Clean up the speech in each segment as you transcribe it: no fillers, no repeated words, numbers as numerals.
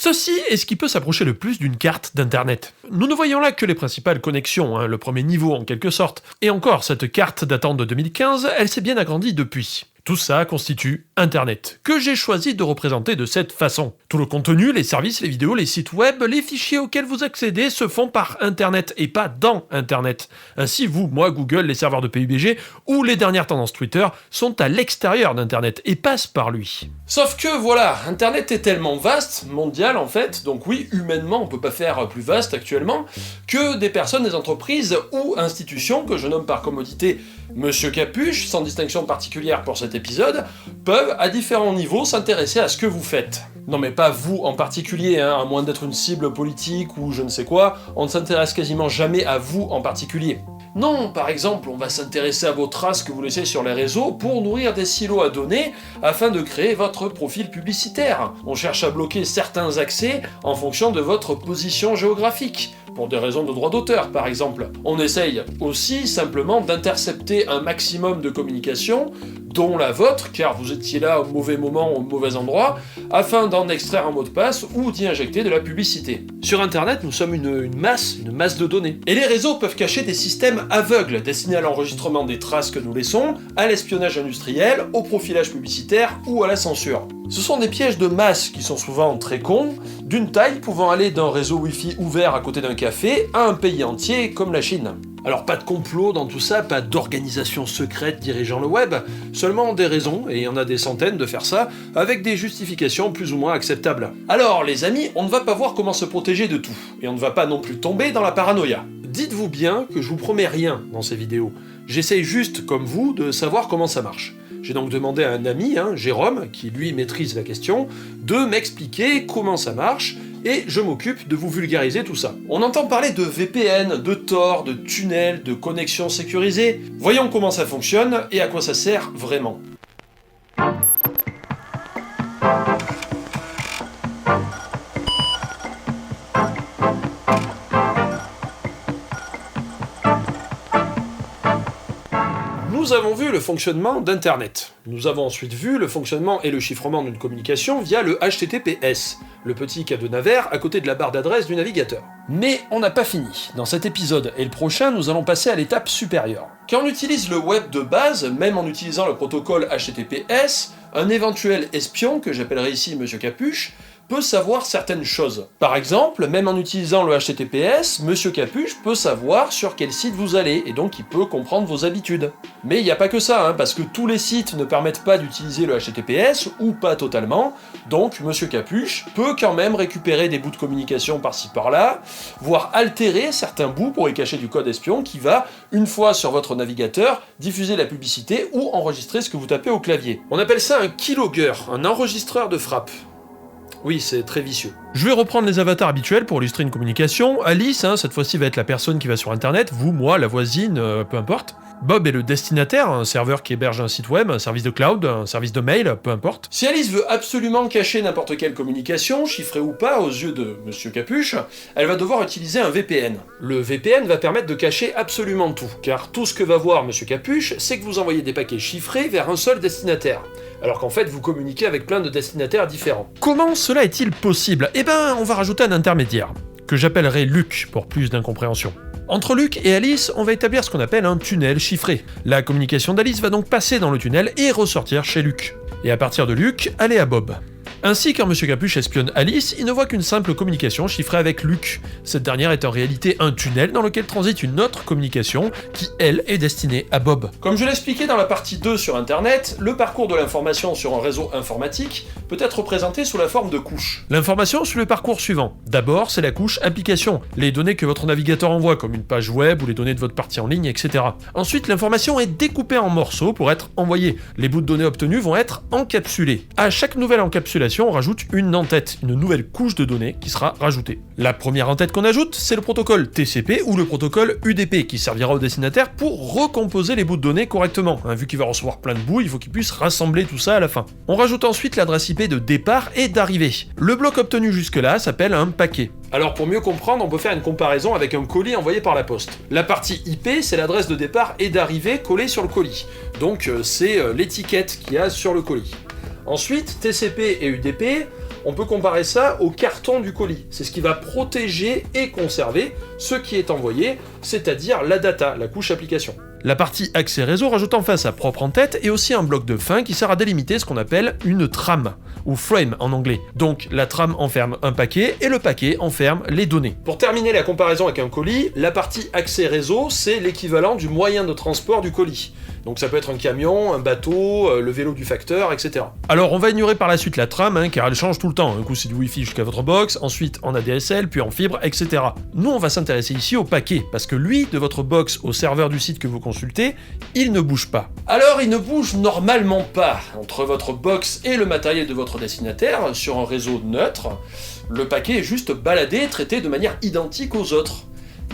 Ceci est ce qui peut s'approcher le plus d'une carte d'internet. Nous ne voyons là que les principales connexions, le premier niveau en quelque sorte. Et encore, cette carte datant de 2015, elle s'est bien agrandie depuis. Tout ça constitue Internet, que j'ai choisi de représenter de cette façon. Tout le contenu, les services, les vidéos, les sites web, les fichiers auxquels vous accédez se font par Internet et pas dans Internet. Ainsi, vous, moi, Google, les serveurs de PUBG ou les dernières tendances Twitter sont à l'extérieur d'Internet et passent par lui. Sauf que voilà, Internet est tellement vaste, mondial en fait, donc oui, humainement on peut pas faire plus vaste actuellement, que des personnes, des entreprises ou institutions, que je nomme par commodité Monsieur Capuche, sans distinction particulière pour cet épisode, peuvent à différents niveaux s'intéresser à ce que vous faites. Non mais pas vous en particulier, à moins d'être une cible politique ou je ne sais quoi, on ne s'intéresse quasiment jamais à vous en particulier. Non, par exemple, on va s'intéresser à vos traces que vous laissez sur les réseaux pour nourrir des silos à données afin de créer votre profil publicitaire. On cherche à bloquer certains accès en fonction de votre position géographique, pour des raisons de droit d'auteur par exemple. On essaye aussi simplement d'intercepter un maximum de communication, dont la vôtre, car vous étiez là au mauvais moment, au mauvais endroit, afin d'en extraire un mot de passe ou d'y injecter de la publicité. Sur Internet, nous sommes une masse de données. Et les réseaux peuvent cacher des systèmes aveugles destinés à l'enregistrement des traces que nous laissons, à l'espionnage industriel, au profilage publicitaire ou à la censure. Ce sont des pièges de masse qui sont souvent très cons, d'une taille pouvant aller d'un réseau Wi-Fi ouvert à côté d'un café à un pays entier comme la Chine. Alors pas de complot dans tout ça, pas d'organisation secrète dirigeant le web, seulement des raisons, et il y en a des centaines de faire ça, avec des justifications plus ou moins acceptables. Alors les amis, on ne va pas voir comment se protéger de tout, et on ne va pas non plus tomber dans la paranoïa. Dites-vous bien que je vous promets rien dans ces vidéos, j'essaye juste, comme vous, de savoir comment ça marche. J'ai donc demandé à un ami, Jérôme, qui lui maîtrise la question, de m'expliquer comment ça marche, et je m'occupe de vous vulgariser tout ça. On entend parler de VPN, de Tor, de tunnels, de connexions sécurisées. Voyons comment ça fonctionne et à quoi ça sert vraiment. Nous avons vu le fonctionnement d'Internet. Nous avons ensuite vu le fonctionnement et le chiffrement d'une communication via le HTTPS, le petit cadenas vert à côté de la barre d'adresse du navigateur. Mais on n'a pas fini. Dans cet épisode et le prochain, nous allons passer à l'étape supérieure. Quand on utilise le web de base, même en utilisant le protocole HTTPS, un éventuel espion, que j'appellerai ici Monsieur Capuche, peut savoir certaines choses. Par exemple, même en utilisant le HTTPS, Monsieur Capuche peut savoir sur quel site vous allez, et donc il peut comprendre vos habitudes. Mais il n'y a pas que ça, parce que tous les sites ne permettent pas d'utiliser le HTTPS, ou pas totalement, donc Monsieur Capuche peut quand même récupérer des bouts de communication par-ci par-là, voire altérer certains bouts pour y cacher du code espion qui va, une fois sur votre navigateur, diffuser la publicité ou enregistrer ce que vous tapez au clavier. On appelle ça un keylogger, un enregistreur de frappe. Oui, c'est très vicieux. Je vais reprendre les avatars habituels pour illustrer une communication. Alice, cette fois-ci, va être la personne qui va sur Internet. Vous, moi, la voisine, peu importe. Bob est le destinataire, un serveur qui héberge un site web, un service de cloud, un service de mail, peu importe. Si Alice veut absolument cacher n'importe quelle communication, chiffrée ou pas, aux yeux de Monsieur Capuche, elle va devoir utiliser un VPN. Le VPN va permettre de cacher absolument tout, car tout ce que va voir Monsieur Capuche, c'est que vous envoyez des paquets chiffrés vers un seul destinataire. Alors qu'en fait, vous communiquez avec plein de destinataires différents. Comment cela est-il possible ? Eh ben, on va rajouter un intermédiaire, que j'appellerai Luc, pour plus d'incompréhension. Entre Luc et Alice, on va établir ce qu'on appelle un tunnel chiffré. La communication d'Alice va donc passer dans le tunnel et ressortir chez Luc. Et à partir de Luc, aller à Bob. Ainsi, quand Monsieur Capuche espionne Alice, il ne voit qu'une simple communication chiffrée avec Luc. Cette dernière est en réalité un tunnel dans lequel transite une autre communication qui, elle, est destinée à Bob. Comme je l'expliquais dans la partie 2 sur Internet, le parcours de l'information sur un réseau informatique peut être représenté sous la forme de couches. L'information suit le parcours suivant. D'abord, c'est la couche application, les données que votre navigateur envoie, comme une page web ou les données de votre partie en ligne, etc. Ensuite, l'information est découpée en morceaux pour être envoyée. Les bouts de données obtenus vont être encapsulés. À chaque nouvelle encapsulation, on rajoute une en-tête, une nouvelle couche de données qui sera rajoutée. La première en-tête qu'on ajoute, c'est le protocole TCP ou le protocole UDP qui servira au destinataire pour recomposer les bouts de données correctement. Vu qu'il va recevoir plein de bouts, il faut qu'il puisse rassembler tout ça à la fin. On rajoute ensuite l'adresse IP de départ et d'arrivée. Le bloc obtenu jusque-là s'appelle un paquet. Alors pour mieux comprendre, on peut faire une comparaison avec un colis envoyé par la poste. La partie IP, c'est l'adresse de départ et d'arrivée collée sur le colis. Donc c'est l'étiquette qu'il y a sur le colis. Ensuite, TCP et UDP, On peut comparer ça au carton du colis. C'est ce qui va protéger et conserver ce qui est envoyé, c'est-à-dire la data, la couche application. La partie accès réseau rajoute enfin sa propre en-tête et aussi un bloc de fin qui sert à délimiter ce qu'on appelle une trame, ou frame en anglais. Donc la trame enferme un paquet et le paquet enferme les données. Pour terminer la comparaison avec un colis, la partie accès réseau, c'est l'équivalent du moyen de transport du colis. Donc ça peut être un camion, un bateau, le vélo du facteur, etc. Alors on va ignorer par la suite la trame, car elle change tout le temps. Un coup c'est du Wi-Fi jusqu'à votre box, ensuite en ADSL, puis en fibre, etc. Nous on va s'intéresser ici au paquet, parce que lui, de votre box au serveur du site que vous consultez, il ne bouge pas. Alors il ne bouge normalement pas. Entre votre box et le matériel de votre destinataire, sur un réseau neutre, le paquet est juste baladé, traité de manière identique aux autres.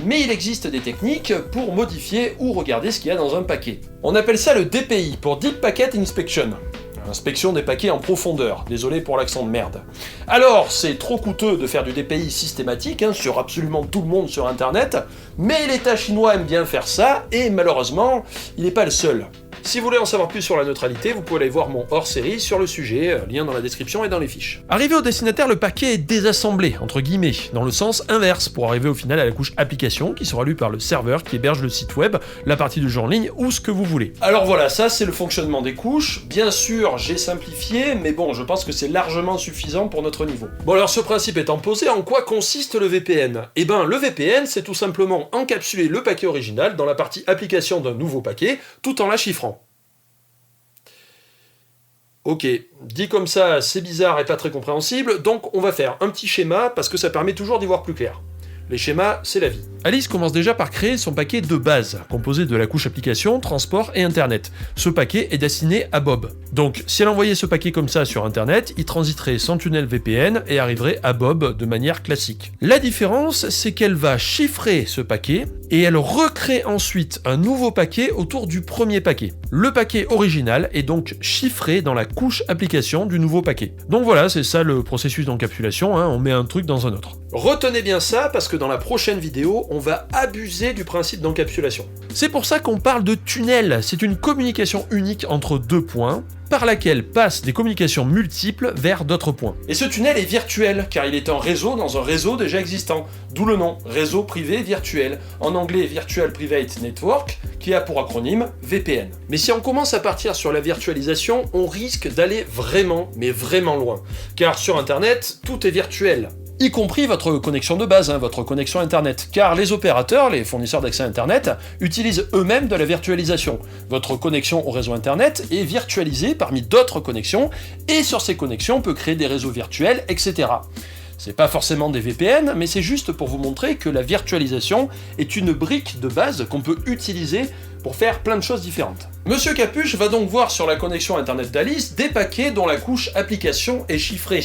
Mais il existe des techniques pour modifier ou regarder ce qu'il y a dans un paquet. On appelle ça le DPI, pour Deep Packet Inspection. Inspection des paquets en profondeur. Désolé pour l'accent de merde. Alors, c'est trop coûteux de faire du DPI systématique, sur absolument tout le monde sur Internet, mais l'État chinois aime bien faire ça, et malheureusement, il n'est pas le seul. Si vous voulez en savoir plus sur la neutralité, vous pouvez aller voir mon hors-série sur le sujet, lien dans la description et dans les fiches. Arrivé au destinataire, le paquet est désassemblé, entre guillemets, dans le sens inverse, pour arriver au final à la couche application, qui sera lue par le serveur qui héberge le site web, la partie du jeu en ligne, ou ce que vous voulez. Alors voilà, ça c'est le fonctionnement des couches. Bien sûr, j'ai simplifié, mais bon, je pense que c'est largement suffisant pour notre niveau. Bon alors, ce principe étant posé, en quoi consiste le VPN ? Eh ben, le VPN, c'est tout simplement encapsuler le paquet original dans la partie application d'un nouveau paquet, tout en la chiffrant. Ok, dit comme ça, c'est bizarre et pas très compréhensible, donc on va faire un petit schéma parce que ça permet toujours d'y voir plus clair. Les schémas, c'est la vie. Alice commence déjà par créer son paquet de base, composé de la couche application, transport et internet. Ce paquet est destiné à Bob. Donc, si elle envoyait ce paquet comme ça sur internet, il transiterait sans tunnel VPN et arriverait à Bob de manière classique. La différence, c'est qu'elle va chiffrer ce paquet et elle recrée ensuite un nouveau paquet autour du premier paquet. Le paquet original est donc chiffré dans la couche application du nouveau paquet. Donc voilà, c'est ça le processus d'encapsulation, on met un truc dans un autre. Retenez bien ça parce que dans la prochaine vidéo, on va abuser du principe d'encapsulation. C'est pour ça qu'on parle de tunnel, c'est une communication unique entre deux points, par laquelle passent des communications multiples vers d'autres points. Et ce tunnel est virtuel, car il est un réseau dans un réseau déjà existant, d'où le nom, réseau privé virtuel, en anglais Virtual Private Network, qui a pour acronyme VPN. Mais si on commence à partir sur la virtualisation, on risque d'aller vraiment, mais vraiment loin, car sur Internet, tout est virtuel. Y compris votre connexion de base, votre connexion Internet, car les opérateurs, les fournisseurs d'accès Internet, utilisent eux-mêmes de la virtualisation. Votre connexion au réseau Internet est virtualisée parmi d'autres connexions, et sur ces connexions on peut créer des réseaux virtuels, etc. C'est pas forcément des VPN, mais c'est juste pour vous montrer que la virtualisation est une brique de base qu'on peut utiliser pour faire plein de choses différentes. Monsieur Capuche va donc voir sur la connexion internet d'Alice des paquets dont la couche application est chiffrée.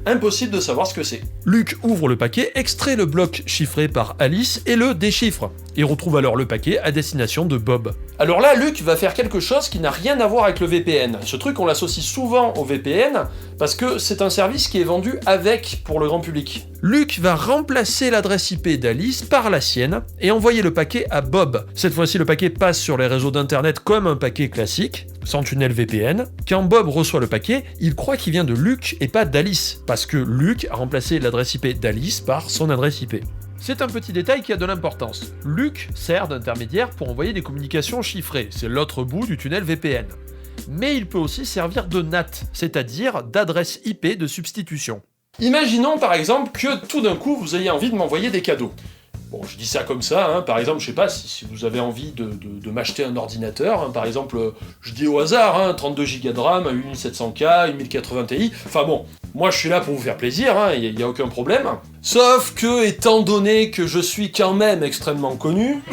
Impossible de savoir ce que c'est. Luc ouvre le paquet, extrait le bloc chiffré par Alice et le déchiffre. Il retrouve alors le paquet à destination de Bob. Alors là, Luc va faire quelque chose qui n'a rien à voir avec le VPN. Ce truc, on l'associe souvent au VPN parce que c'est un service qui est vendu avec pour le grand public. Luc va remplacer l'adresse IP d'Alice par la sienne et envoyer le paquet à Bob. Cette fois-ci, le paquet passe sur les réseaux d'internet comme un paquet classique, sans tunnel VPN. Quand Bob reçoit le paquet, il croit qu'il vient de Luc et pas d'Alice, parce que Luc a remplacé l'adresse IP d'Alice par son adresse IP. C'est un petit détail qui a de l'importance. Luc sert d'intermédiaire pour envoyer des communications chiffrées, c'est l'autre bout du tunnel VPN. Mais il peut aussi servir de NAT, c'est-à-dire d'adresse IP de substitution. Imaginons par exemple que tout d'un coup vous ayez envie de m'envoyer des cadeaux. Bon, je dis ça comme ça, par exemple, je sais pas, si vous avez envie de m'acheter un ordinateur, par exemple, je dis au hasard, 32 Go de RAM, 8700K, 1080 Ti, enfin bon, moi je suis là pour vous faire plaisir, il n'y a aucun problème. Sauf que, étant donné que je suis quand même extrêmement connu,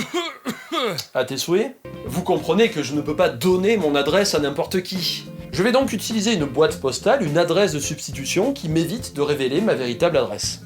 à tes souhaits, vous comprenez que je ne peux pas donner mon adresse à n'importe qui. Je vais donc utiliser une boîte postale, une adresse de substitution qui m'évite de révéler ma véritable adresse.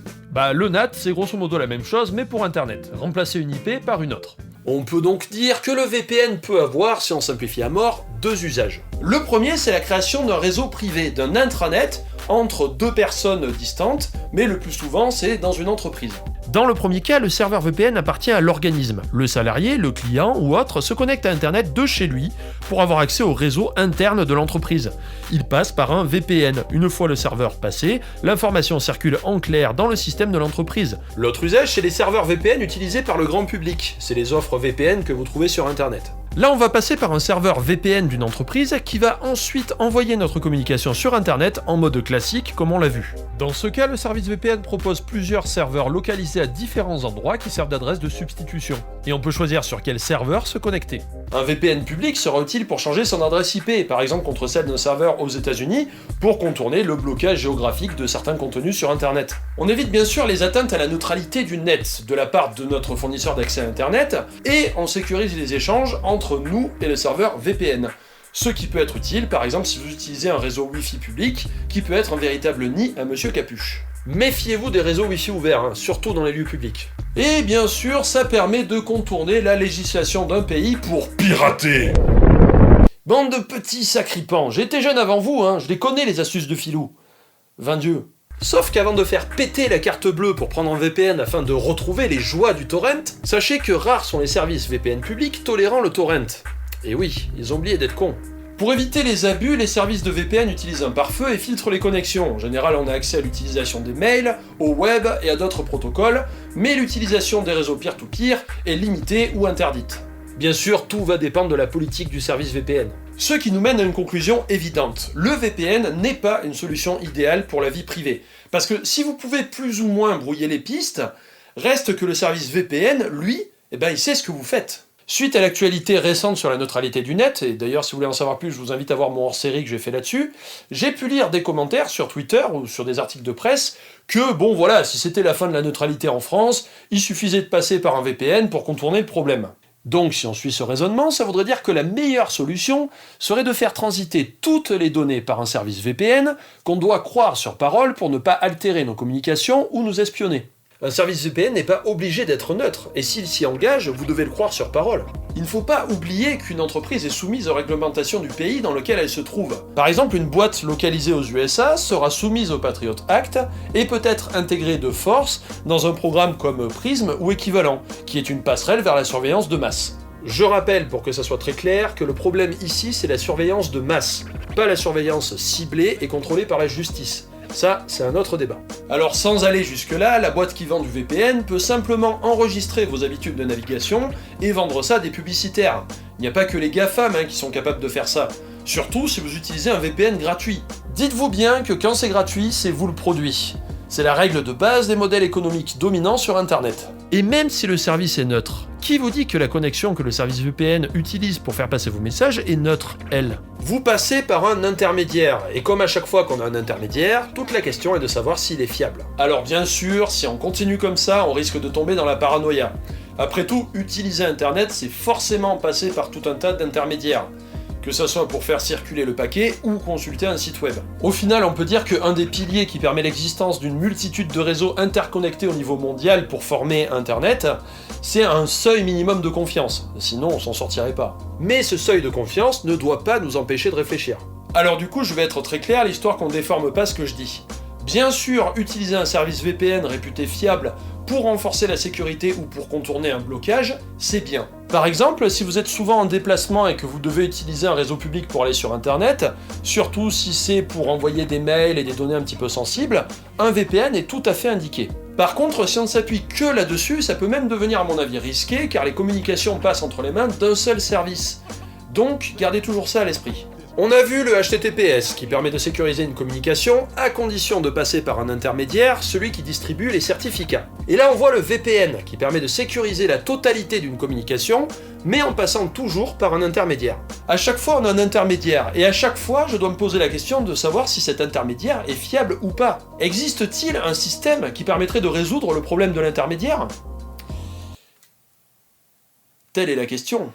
Le NAT, c'est grosso modo la même chose, mais pour Internet, remplacer une IP par une autre. On peut donc dire que le VPN peut avoir, si on simplifie à mort, deux usages. Le premier, c'est la création d'un réseau privé, d'un intranet, entre deux personnes distantes, mais le plus souvent c'est dans une entreprise. Dans le premier cas, le serveur VPN appartient à l'organisme. Le salarié, le client ou autre se connecte à Internet de chez lui pour avoir accès au réseau interne de l'entreprise. Il passe par un VPN. Une fois le serveur passé, l'information circule en clair dans le système de l'entreprise. L'autre usage, c'est les serveurs VPN utilisés par le grand public. C'est les offres VPN que vous trouvez sur Internet. Là, on va passer par un serveur VPN d'une entreprise qui va ensuite envoyer notre communication sur Internet en mode classique, comme on l'a vu. Dans ce cas, le service VPN propose plusieurs serveurs localisés à différents endroits qui servent d'adresse de substitution. Et on peut choisir sur quel serveur se connecter. Un VPN public sera utile pour changer son adresse IP, par exemple contre celle d'un serveur aux États-Unis, pour contourner le blocage géographique de certains contenus sur Internet. On évite bien sûr les atteintes à la neutralité du net de la part de notre fournisseur d'accès à Internet, et on sécurise les échanges entre nous et le serveur VPN. Ce qui peut être utile, par exemple, si vous utilisez un réseau Wi-Fi public, qui peut être un véritable nid à Monsieur Capuche. Méfiez-vous des réseaux Wi-Fi ouverts, surtout dans les lieux publics. Et bien sûr, ça permet de contourner la législation d'un pays pour pirater. Bande de petits sacripants, j'étais jeune avant vous, je les connais les astuces de filou. Vain Dieu. Sauf qu'avant de faire péter la carte bleue pour prendre un VPN afin de retrouver les joies du torrent, sachez que rares sont les services VPN publics tolérant le torrent. Et oui, ils ont oublié d'être cons. Pour éviter les abus, les services de VPN utilisent un pare-feu et filtrent les connexions. En général, on a accès à l'utilisation des mails, au web et à d'autres protocoles, mais l'utilisation des réseaux peer-to-peer est limitée ou interdite. Bien sûr, tout va dépendre de la politique du service VPN. Ce qui nous mène à une conclusion évidente. Le VPN n'est pas une solution idéale pour la vie privée. Parce que si vous pouvez plus ou moins brouiller les pistes, reste que le service VPN, lui, il sait ce que vous faites. Suite à l'actualité récente sur la neutralité du net, et d'ailleurs si vous voulez en savoir plus, je vous invite à voir mon hors-série que j'ai fait là-dessus, j'ai pu lire des commentaires sur Twitter ou sur des articles de presse que, bon voilà, si c'était la fin de la neutralité en France, il suffisait de passer par un VPN pour contourner le problème. Donc si on suit ce raisonnement, ça voudrait dire que la meilleure solution serait de faire transiter toutes les données par un service VPN qu'on doit croire sur parole pour ne pas altérer nos communications ou nous espionner. Un service VPN n'est pas obligé d'être neutre, et s'il s'y engage, vous devez le croire sur parole. Il ne faut pas oublier qu'une entreprise est soumise aux réglementations du pays dans lequel elle se trouve. Par exemple, une boîte localisée aux USA sera soumise au Patriot Act et peut être intégrée de force dans un programme comme Prism ou équivalent, qui est une passerelle vers la surveillance de masse. Je rappelle, pour que ça soit très clair, que le problème ici, c'est la surveillance de masse, pas la surveillance ciblée et contrôlée par la justice. Ça, c'est un autre débat. Alors sans aller jusque-là, la boîte qui vend du VPN peut simplement enregistrer vos habitudes de navigation et vendre ça à des publicitaires. Il n'y a pas que les GAFAM qui sont capables de faire ça. Surtout si vous utilisez un VPN gratuit. Dites-vous bien que quand c'est gratuit, c'est vous le produit. C'est la règle de base des modèles économiques dominants sur Internet. Et même si le service est neutre, qui vous dit que la connexion que le service VPN utilise pour faire passer vos messages est neutre, elle ? Vous passez par un intermédiaire, et comme à chaque fois qu'on a un intermédiaire, toute la question est de savoir s'il est fiable. Alors bien sûr, si on continue comme ça, on risque de tomber dans la paranoïa. Après tout, utiliser Internet, c'est forcément passer par tout un tas d'intermédiaires. Que ça soit pour faire circuler le paquet ou consulter un site web. Au final, on peut dire qu'un des piliers qui permet l'existence d'une multitude de réseaux interconnectés au niveau mondial pour former Internet, c'est un seuil minimum de confiance. Sinon, on s'en sortirait pas. Mais ce seuil de confiance ne doit pas nous empêcher de réfléchir. Alors du coup, je vais être très clair, l'histoire qu'on déforme pas ce que je dis. Bien sûr, utiliser un service VPN réputé fiable pour renforcer la sécurité ou pour contourner un blocage, c'est bien. Par exemple, si vous êtes souvent en déplacement et que vous devez utiliser un réseau public pour aller sur Internet, surtout si c'est pour envoyer des mails et des données un petit peu sensibles, un VPN est tout à fait indiqué. Par contre, si on ne s'appuie que là-dessus, ça peut même devenir à mon avis risqué, car les communications passent entre les mains d'un seul service. Donc, gardez toujours ça à l'esprit. On a vu le HTTPS qui permet de sécuriser une communication à condition de passer par un intermédiaire, celui qui distribue les certificats. Et là on voit le VPN qui permet de sécuriser la totalité d'une communication, mais en passant toujours par un intermédiaire. À chaque fois on a un intermédiaire, et à chaque fois je dois me poser la question de savoir si cet intermédiaire est fiable ou pas. Existe-t-il un système qui permettrait de résoudre le problème de l'intermédiaire ? Telle est la question.